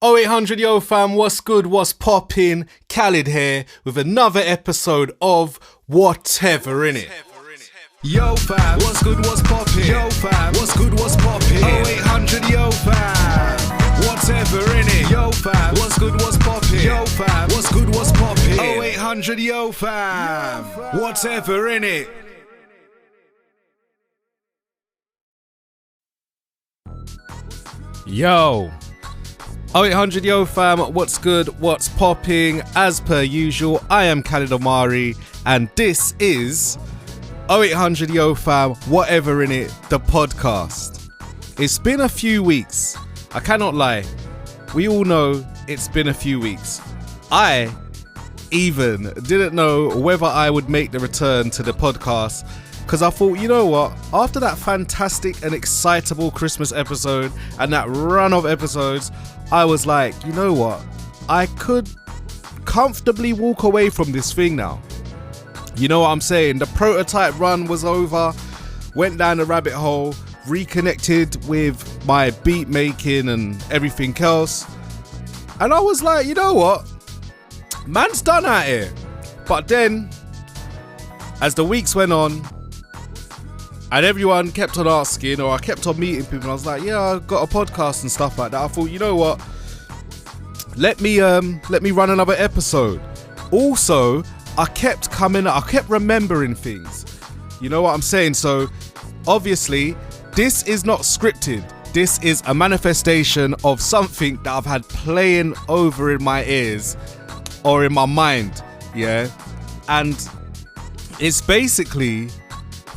0800 yo fam, what's good, what's poppin'? Khalid here with another episode of WHTVRINNIT. Yo fam, what's good, what's poppin'? Yo fam, what's good, what's poppin'? 0800 yo fam, WHTVRINNIT. Yo fam, what's good, what's poppin'? Yo fam, what's good, what's poppin'? 0800 yo fam, WHTVRINNIT. Yo, 0800 yo fam, what's good, what's popping? As per usual, I am Khalid Omari, and this is 0800 yo fam, whatever in it, the podcast. It's been a few weeks, I cannot lie. We all know it's been a few weeks. I even didn't know whether I would make the return to the podcast, because I thought, you know what, after that fantastic and excitable Christmas episode and that run of episodes, I was like, you know what, I could comfortably walk away from this thing now. You know what I'm saying? The prototype run was over, went down the rabbit hole, reconnected with my beat making and everything else. And I was like, you know what, man's done out here. But then, as the weeks went on, and everyone kept on asking, or I kept on meeting people, and I was like, yeah, I got a podcast and stuff like that. I thought, you know what, let me run another episode. Also, I kept remembering things. You know what I'm saying? So, obviously, this is not scripted. This is a manifestation of something that I've had playing over in my ears or in my mind, yeah? And it's basically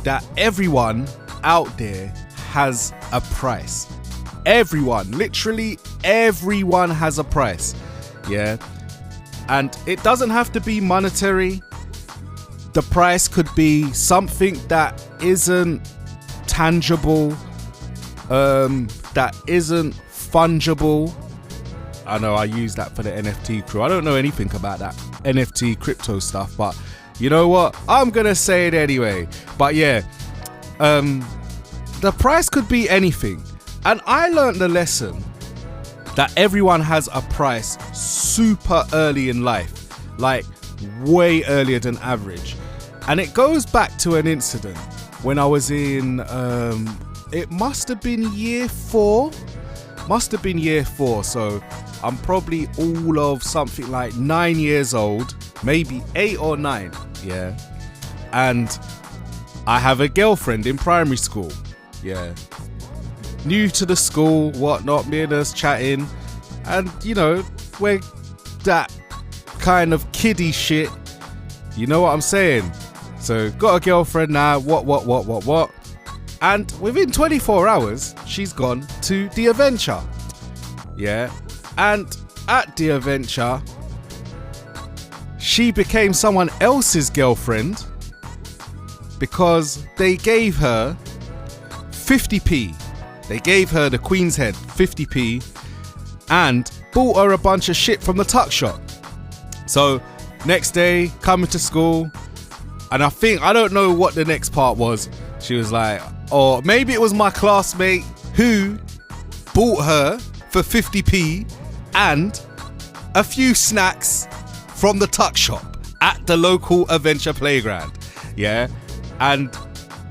that everyone out there has a price. Everyone, literally everyone has a price, yeah? And it doesn't have to be monetary. The price could be something that isn't tangible, that isn't fungible. I know I use that for the NFT crew. I don't know anything about that NFT crypto stuff, but you know what? I'm gonna say it anyway. But yeah, the price could be anything. And I learned the lesson that everyone has a price super early in life, like way earlier than average. And it goes back to an incident when I was in, it must have been year 4. So I'm probably all of something like 9 years old, maybe 8 or 9, yeah. And I have a girlfriend in primary school, yeah. New to the school, whatnot, me and us chatting, and you know, we're that kind of kiddie shit, you know what I'm saying? So got a girlfriend now, what, and within 24 hours, she's gone to the adventure, yeah. And at the adventure, she became someone else's girlfriend because they gave her 50p. They gave her the Queen's Head 50p and bought her a bunch of shit from the tuck shop. So next day, coming to school, and I don't know what the next part was. She was like, or maybe it was my classmate who bought her for 50p and a few snacks from the tuck shop at the local adventure playground, yeah. And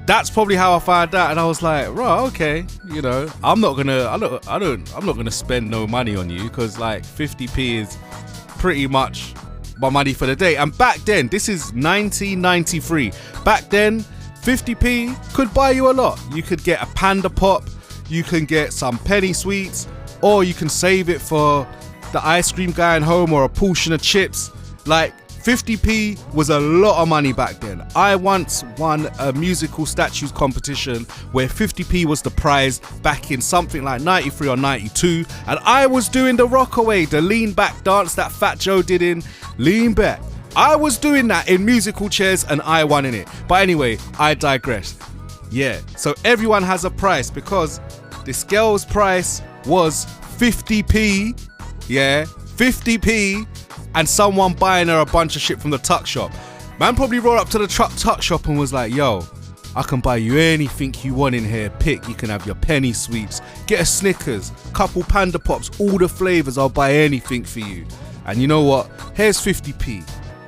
that's probably how I found out, and I was like, right, okay, you know, I'm not gonna spend no money on you, because like 50p is pretty much my money for the day. And back then, this is 1993. Back then, 50p could buy you a lot. You could get a Panda Pop, you can get some penny sweets, or you can save it for the ice cream guy at home, or a portion of chips. Like 50p was a lot of money back then. I once won a musical statues competition where 50p was the prize back in something like 93 or 92, and I was doing the rockaway, the lean back dance that Fat Joe did in Lean Back. I was doing that in musical chairs and I won in it. But anyway, I digress. Yeah, so everyone has a price, because this girl's price was 50p, yeah, 50p, and someone buying her a bunch of shit from the tuck shop. Man probably rolled up to the tuck shop and was like, yo, I can buy you anything you want in here. Pick, you can have your penny sweets, get a Snickers, couple Panda Pops, all the flavours, I'll buy anything for you. And you know what? Here's 50p.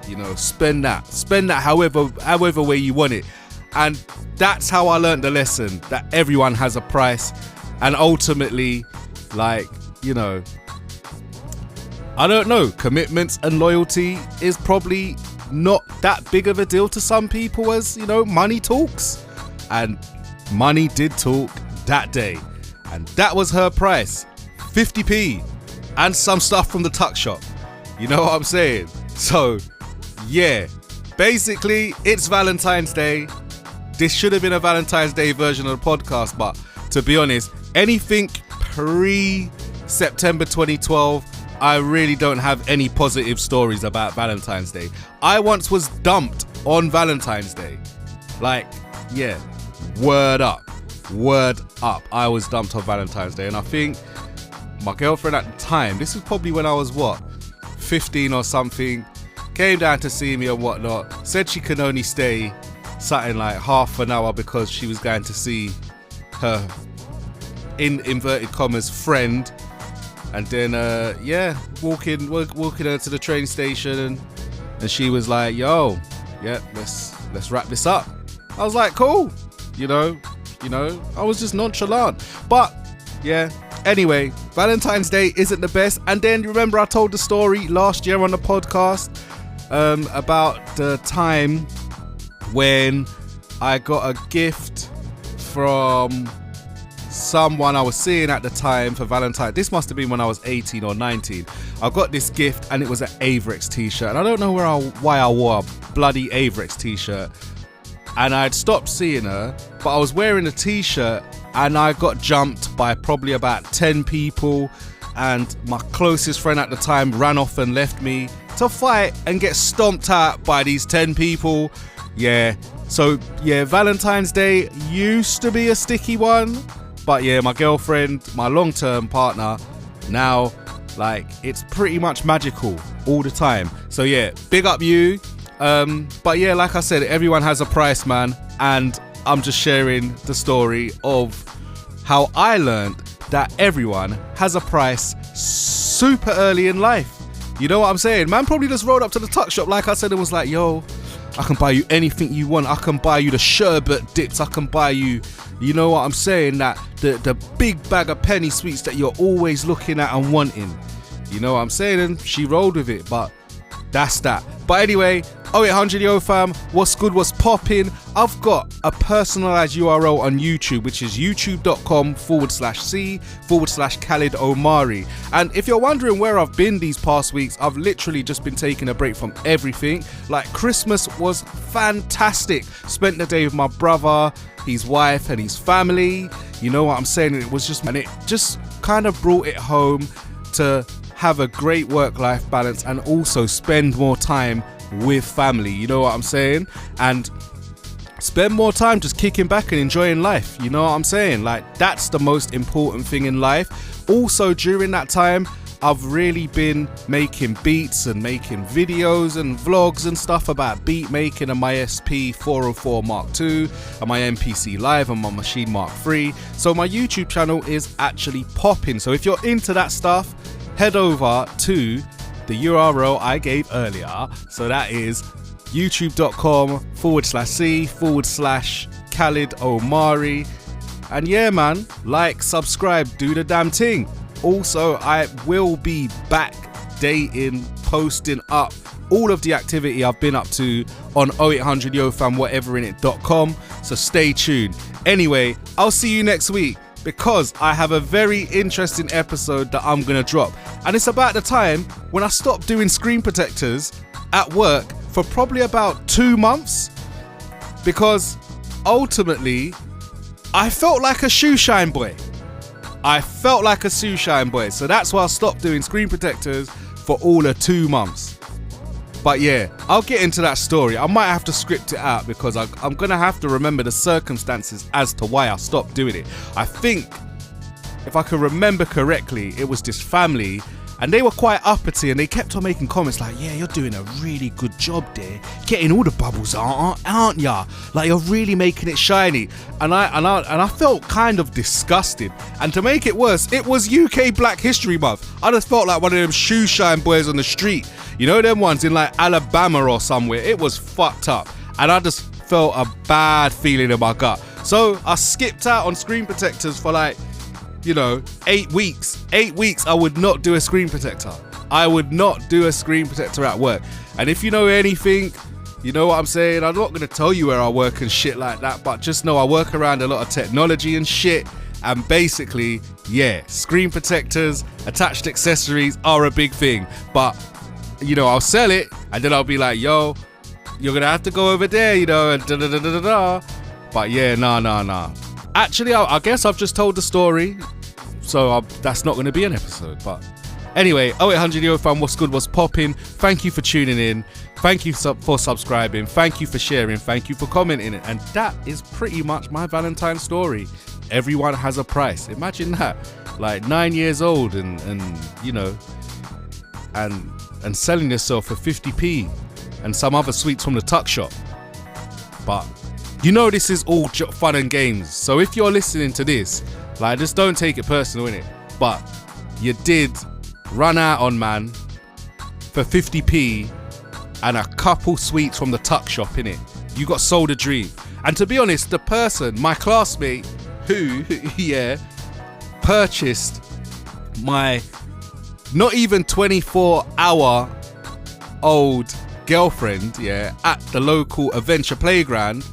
You know, spend that however way you want it. And that's how I learned the lesson, that everyone has a price. And ultimately, like, you know, I don't know, commitments and loyalty is probably not that big of a deal to some people, as, you know, money talks. And money did talk that day. And that was her price, 50p, and some stuff from the tuck shop. You know what I'm saying? So, yeah, basically, it's Valentine's Day. This should have been a Valentine's Day version of the podcast, but to be honest, anything pre-September 2012, I really don't have any positive stories about Valentine's Day. I once was dumped on Valentine's Day. Like, yeah, word up. I was dumped on Valentine's Day. And I think my girlfriend at the time, this was probably when I was, 15 or something, came down to see me and whatnot, said she could only stay something like half an hour because she was going to see her, in inverted commas, friend. And then, walking her to the train station, and she was like, "Yo, yeah, let's wrap this up." I was like, "Cool," you know, I was just nonchalant. But yeah, anyway, Valentine's Day isn't the best. And then remember, I told the story last year on the podcast about the time when I got a gift from someone I was seeing at the time for Valentine. This must have been when I was 18 or 19. I got this gift and it was an Averex t-shirt. And I don't know why I wore a bloody Averex t-shirt. And I'd stopped seeing her, but I was wearing a t-shirt and I got jumped by probably about 10 people. And my closest friend at the time ran off and left me to fight and get stomped out by these 10 people. Yeah. So yeah, Valentine's Day used to be a sticky one. But yeah, my girlfriend, my long-term partner, now, like, it's pretty much magical all the time. So yeah, big up you. But yeah, like I said, everyone has a price, man. And I'm just sharing the story of how I learned that everyone has a price super early in life. You know what I'm saying? Man probably just rolled up to the tuck shop, like I said, and was like, "Yo, I can buy you anything you want. I can buy you the sherbet dips. I can buy you, you know what I'm saying, that the big bag of penny sweets that you're always looking at and wanting." You know what I'm saying? And she rolled with it, but that's that. But anyway, 0800 Yo fam, what's good, what's popping? I've got a personalized URL on YouTube, which is youtube.com/C/Khalid Omari. And if you're wondering where I've been these past weeks, I've literally just been taking a break from everything. Like, Christmas was fantastic. Spent the day with my brother, his wife and his family. You know what I'm saying? And it just kind of brought it home to have a great work-life balance and also spend more time with family. You know what I'm saying? And spend more time just kicking back and enjoying life. You know what I'm saying? Like, that's the most important thing in life. Also, during that time, I've really been making beats and making videos and vlogs and stuff about beat making and my SP404 Mark II and my MPC Live and my Machine Mark III. So my YouTube channel is actually popping. So if you're into that stuff, head over to the URL I gave earlier. So that is youtube.com/C/Khalid Omari. And yeah, man, like, subscribe, do the damn thing. Also, I will be back dating, posting up all of the activity I've been up to on 0800 YoFam whateverinnit.com. So stay tuned. Anyway, I'll see you next week, because I have a very interesting episode that I'm going to drop. And it's about the time when I stopped doing screen protectors at work for probably about 2 months. Because ultimately, I felt like a shoe shine boy. So that's why I stopped doing screen protectors for all of 2 months. But yeah, I'll get into that story. I might have to script it out because I'm going to have to remember the circumstances as to why I stopped doing it. I think, if I can remember correctly, it was this family And they were quite uppity, and they kept on making comments like, yeah, you're doing a really good job there, getting all the bubbles, aren't ya? Like, you're really making it shiny. And I felt kind of disgusted. And to make it worse, it was UK Black History Month. I just felt like one of them shoe shine boys on the street. You know them ones in like Alabama or somewhere. It was fucked up. And I just felt a bad feeling in my gut. So I skipped out on screen protectors for like, 8 weeks. 8 weeks I would not do a screen protector. I would not do a screen protector at work. And if you know anything, you know what I'm saying? I'm not going to tell you where I work and shit like that, but just know I work around a lot of technology and shit. And basically, yeah, screen protectors, attached accessories are a big thing. But, I'll sell it and then I'll be like, yo, you're going to have to go over there, and da-da-da-da-da-da. But yeah, nah. Actually, I guess I've just told the story, so that's not going to be an episode. But anyway, 0800 Yo fam, what's good, what's popping? Thank you for tuning in. Thank you for subscribing. Thank you for sharing. Thank you for commenting. And that is pretty much my Valentine's story. Everyone has a price. Imagine that, like 9 years old and selling yourself for 50p and some other sweets from the tuck shop. But this is all fun and games. So if you're listening to this, like, just don't take it personal, innit? But you did run out on man for 50p and a couple sweets from the tuck shop, innit? You got sold a dream. And to be honest, the person, my classmate, who, purchased my not even 24-hour-old girlfriend, at the local adventure playground,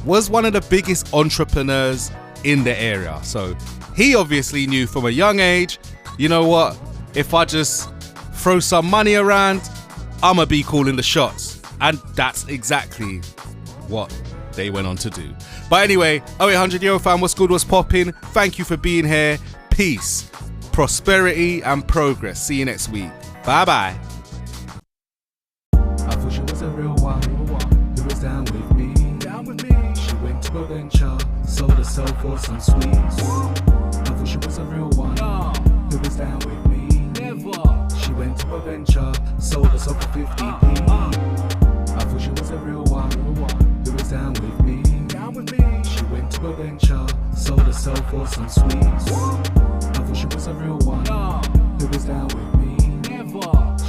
was one of the biggest entrepreneurs in the area. So he obviously knew from a young age, you know what, if I just throw some money around, I'ma be calling the shots. And that's exactly what they went on to do. But anyway, 0800 Yo fam, what's good, what's popping? Thank you for being here. Peace, prosperity and progress. See you next week. Bye bye. I thought she was a real one who was down with me. She went to a venture, sold herself for some sweets. I thought she was a real one who was down with me. She went to a venture, sold herself for 50p. I thought she was a real one who was down with me. She went to a venture, sold herself for some sweets. I thought she was a real one who was down with me.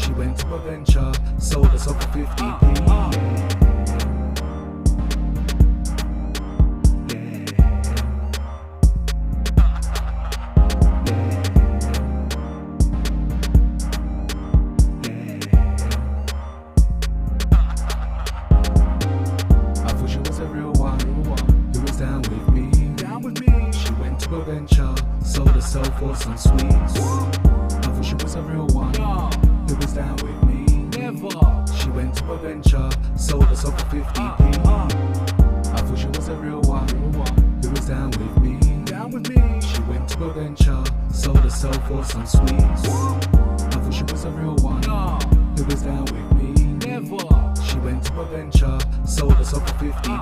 She went to a venture, sold herself for 50p. For some sweets. I thought she was a real one who was down with me. She went to a venture, sold herself for 50p. I thought she was a real one who was down with me. She went to a venture, sold herself for some sweets. I thought she was a real one who was down with me. She went to a venture, sold herself for 50p.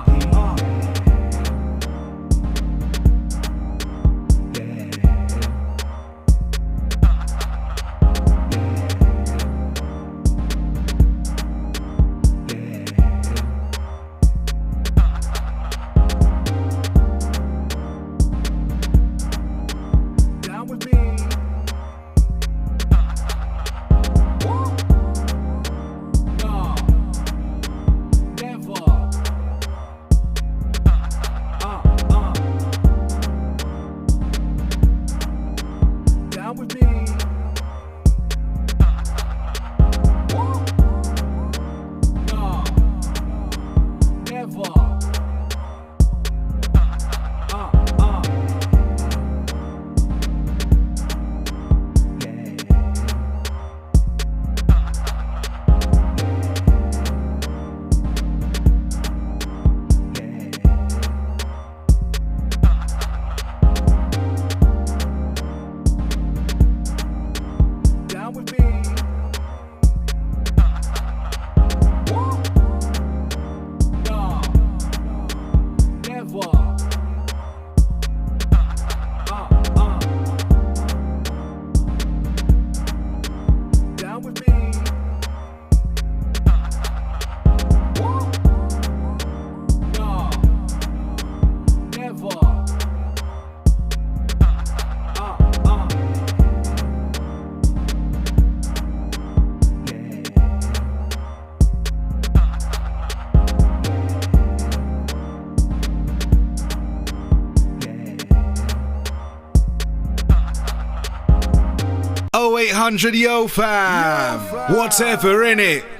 0800 yo fam, whatever innit.